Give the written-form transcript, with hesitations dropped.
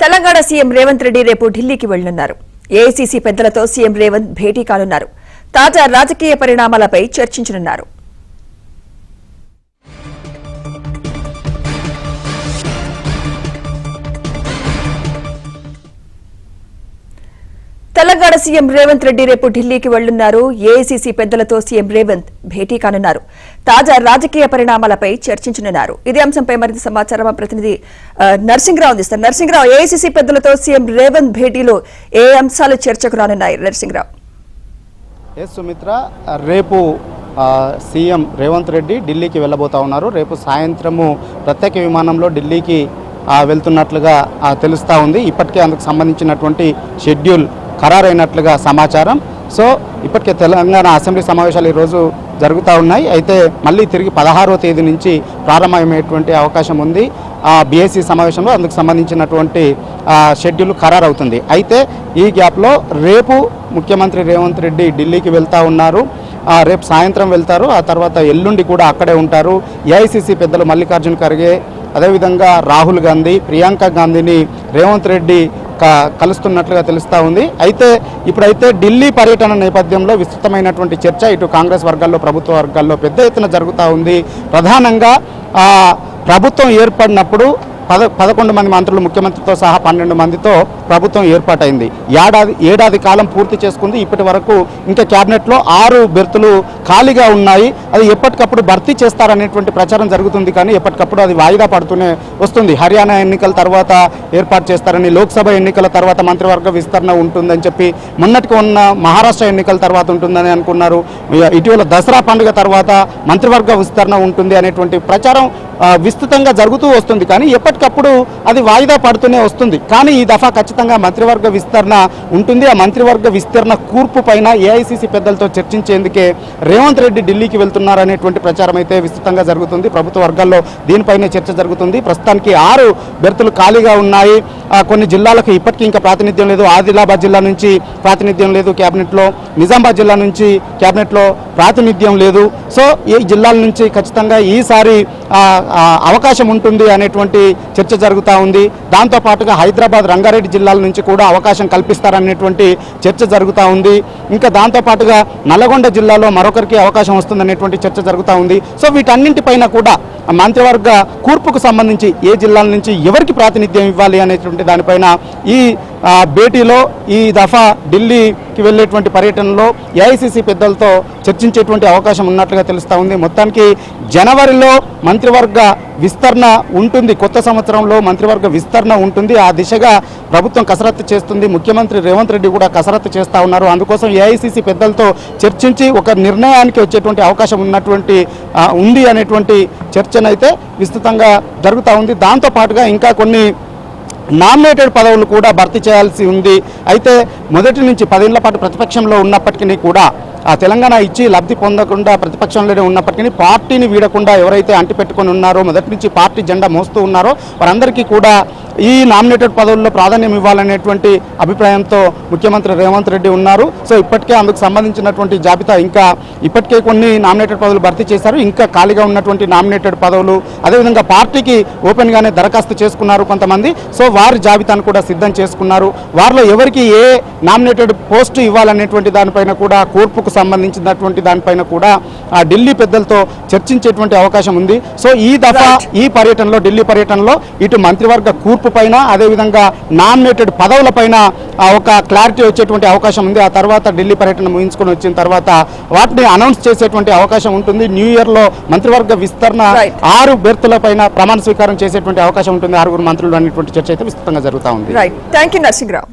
Telangana CM Revanth Reddy రేపు ఢిల్లీకి వెళ్లనున్నారు. AICC పెద్దలతో సీఎం రేవంత్ భేటీ కానున్నారు. తాజా రాజకీయ పరిణామాలపై చర్చించనున్నారు. తెలంగాణ సీఎం రేవంత్ రెడ్డి రేపు ఢిల్లీకి వెళ్లనున్నారు. ఏఐసీసీ పెద్దలతో సీఎం రేవంత్ భేటీ కానున్నారు. తాజా రాజకీయ పరిణామాలపై చర్చించనున్నారు. ఇదే అంశంపై మరింత సమాచారం మా ప్రతినిధి నర్సింగ్రావు అందిస్తారు. నర్సింగ్రావు, ఏఐసీసీ పెద్దలతో సీఎం రేవంత్ భేటీలో ఏ అంశాలు చర్చకు రానున్నాయి? నర్సింగ్రావు. సుమిత్ర, రేపు సీఎం రేవంత్ రెడ్డి ఢిల్లీకి వెళ్ళబోతా ఉన్నారు. రేపు సాయంత్రము ప్రత్యేక విమానంలో ఢిల్లీకి వెళ్తున్నట్లుగా తెలుస్తూ ఉంది. ఇప్పటికే అందుకు సంబంధించినటువంటి షెడ్యూల్ ఖరారైనట్లుగా సమాచారం. సో ఇప్పటికే తెలంగాణ అసెంబ్లీ సమావేశాలు ఈరోజు జరుగుతూ ఉన్నాయి. అయితే మళ్ళీ తిరిగి 16వ తేదీ నుంచి ప్రారంభమయ్యేటువంటి అవకాశం ఉంది. బీఎస్సీ సమావేశంలో అందుకు సంబంధించినటువంటి షెడ్యూల్ ఖరారవుతుంది. అయితే ఈ గ్యాప్లో రేపు ముఖ్యమంత్రి రేవంత్ రెడ్డి ఢిల్లీకి వెళ్తూ ఉన్నారు. రేపు సాయంత్రం వెళ్తారు. ఆ తర్వాత ఎల్లుండి కూడా అక్కడే ఉంటారు. ఏఐసీసీ పెద్దలు మల్లికార్జున ఖర్గే, అదేవిధంగా రాహుల్ గాంధీ, ప్రియాంక గాంధీని రేవంత్ రెడ్డి కలుస్తున్నట్లుగా తెలుస్తూ ఉంది. అయితే ఇప్పుడైతే ఢిల్లీ పర్యటన నేపథ్యంలో విస్తృతమైనటువంటి చర్చ ఇటు కాంగ్రెస్ వర్గాల్లో, ప్రభుత్వ వర్గాల్లో పెద్ద ఎత్తున జరుగుతూ ఉంది. ప్రధానంగా ప్రభుత్వం ఏర్పడినప్పుడు 11 మంది మంత్రులు, ముఖ్యమంత్రితో సహా 12 మందితో ప్రభుత్వం ఏర్పాటైంది. ఏడాది కాలం పూర్తి చేసుకుంది. ఇప్పటి వరకు ఇంకా క్యాబినెట్లో 6 బెర్తులు ఖాళీగా ఉన్నాయి. అది ఎప్పటికప్పుడు భర్తీ చేస్తారనేటువంటి ప్రచారం జరుగుతుంది. కానీ ఎప్పటికప్పుడు అది వాయిదా పడుతూనే వస్తుంది. హర్యానా ఎన్నికల తర్వాత ఏర్పాటు చేస్తారని, లోక్సభ ఎన్నికల తర్వాత మంత్రివర్గ విస్తరణ ఉంటుందని చెప్పి, మొన్నటికి ఉన్న మహారాష్ట్ర ఎన్నికల తర్వాత ఉంటుందని అనుకున్నారు. ఇటీవల దసరా పండుగ తర్వాత మంత్రివర్గ విస్తరణ ఉంటుంది అనేటువంటి ప్రచారం విస్తృతంగా జరుగుతూ వస్తుంది. కానీ ఎప్పటికప్పుడు అది వాయిదా పడుతూనే వస్తుంది. కానీ ఈ దఫా ఖచ్చితంగా మంత్రివర్గ విస్తరణ ఉంటుంది. ఆ మంత్రివర్గ విస్తరణ కూర్పు పైన ఏఐసీసీ పెద్దలతో చర్చించేందుకే రేవంత్ రెడ్డి ఢిల్లీకి వెళ్తున్నారనేటువంటి ప్రచారం అయితే విస్తృతంగా జరుగుతుంది. ప్రభుత్వ వర్గాల్లో దీనిపైనే చర్చ జరుగుతుంది. ప్రస్తుతానికి 6 బెర్తులు ఖాళీగా ఉన్నాయి. కొన్ని జిల్లాలకు ఇప్పటికీ ఇంకా ప్రాతినిధ్యం లేదు. ఆదిలాబాద్ జిల్లా నుంచి ప్రాతినిధ్యం లేదు క్యాబినెట్లో, నిజామాబాద్ జిల్లా నుంచి క్యాబినెట్లో ప్రాతినిధ్యం లేదు. సో ఈ జిల్లాల నుంచి ఖచ్చితంగా ఈసారి అవకాశం ఉంటుంది అనేటువంటి చర్చ జరుగుతూ ఉంది. దాంతోపాటుగా హైదరాబాద్, రంగారెడ్డి జిల్లాల నుంచి కూడా అవకాశం కల్పిస్తారనేటువంటి చర్చ జరుగుతూ ఉంది. ఇంకా దాంతోపాటుగా నల్గొండ జిల్లాలో మరొకరికి అవకాశం వస్తుందనేటువంటి చర్చ జరుగుతూ ఉంది. సో వీటన్నింటిపైన కూడా మంత్రివర్గ కూర్పుకు సంబంధించి ఏ జిల్లాల నుంచి ఎవరికి ప్రాతినిధ్యం ఇవ్వాలి అనేటువంటి దానిపైన ఈ భేటీలో, ఈ దఫా ఢిల్లీకి వెళ్ళేటువంటి పర్యటనలో ఏఐసీసీ పెద్దలతో చర్చించేటువంటి అవకాశం ఉన్నట్లుగా తెలుస్తూ ఉంది. మొత్తానికి జనవరిలో మంత్రివర్గ విస్తరణ ఉంటుంది. కొత్త సంవత్సరంలో మంత్రివర్గ విస్తరణ ఉంటుంది. ఆ దిశగా ప్రభుత్వం కసరత్తు చేస్తుంది. ముఖ్యమంత్రి రేవంత్ రెడ్డి కూడా కసరత్తు చేస్తూ ఉన్నారు. అందుకోసం ఏఐసీసీ పెద్దలతో చర్చించి ఒక నిర్ణయానికి వచ్చేటువంటి అవకాశం ఉంది అనేటువంటి చర్చనైతే విస్తృతంగా జరుగుతూ ఉంది. దాంతోపాటుగా ఇంకా కొన్ని నామినేటెడ్ పదవులు కూడా భర్తీ చేయాల్సి ఉంది. అయితే మొదటి నుంచి 10 ఏళ్ల పాటు ప్రతిపక్షంలో ఉన్నప్పటికీ కూడా తెలంగాణ ఇచ్చి లబ్ధి పొందకుండా ప్రతిపక్షంలోనే ఉన్నప్పటికీ పార్టీని వీడకుండా ఎవరైతే అంటిపెట్టుకొని ఉన్నారో, మొదటి నుంచి పార్టీ జెండా మోస్తూ ఉన్నారో వారందరికీ కూడా ఈ నామినేటెడ్ పదవుల్లో ప్రాధాన్యం ఇవ్వాలనేటువంటి అభిప్రాయంతో ముఖ్యమంత్రి రేవంత్ రెడ్డి ఉన్నారు. సో ఇప్పటికే అందుకు సంబంధించినటువంటి జాబితా ఇంకా ఇప్పటికే కొన్ని నామినేటెడ్ పదవులు భర్తీ చేశారు. ఇంకా ఖాళీగా ఉన్నటువంటి నామినేటెడ్ పదవులు, అదేవిధంగా పార్టీకి ఓపెన్గానే దరఖాస్తు చేసుకున్నారు కొంతమంది. సో వారి జాబితాను కూడా సిద్ధం చేసుకున్నారు. వారిలో ఎవరికి ఏ నామినేటెడ్ పోస్టు ఇవ్వాలనేటువంటి దానిపైన కూడా, కూర్పుకు సంబంధించినటువంటి దానిపైన కూడా ఢిల్లీ పెద్దలతో చర్చించేటువంటి అవకాశం ఉంది. సో ఈ దఫా ఈ పర్యటనలో, ఢిల్లీ పర్యటనలో ఇటు మంత్రివర్గ కూర్పు పైన, అదేవిధంగా నామినేటెడ్ పదవుల పైన ఒక క్లారిటీ వచ్చేటువంటి అవకాశం ఉంది. ఆ తర్వాత ఢిల్లీ పర్యటన ముగించుకొని వచ్చిన తర్వాత వాటిని అనౌన్స్ చేసేటువంటి అవకాశం ఉంటుంది. న్యూ ఇయర్ లో మంత్రివర్గ విస్తరణ 6 బెర్తుల పైన ప్రమాణ స్వీకారం చేసేటువంటి అవకాశం ఉంటుంది. 6 మంత్రులు అనేటువంటి చర్చ అయితే విస్తృతంగా జరుగుతూ ఉంది. Thank you Narsing Rao.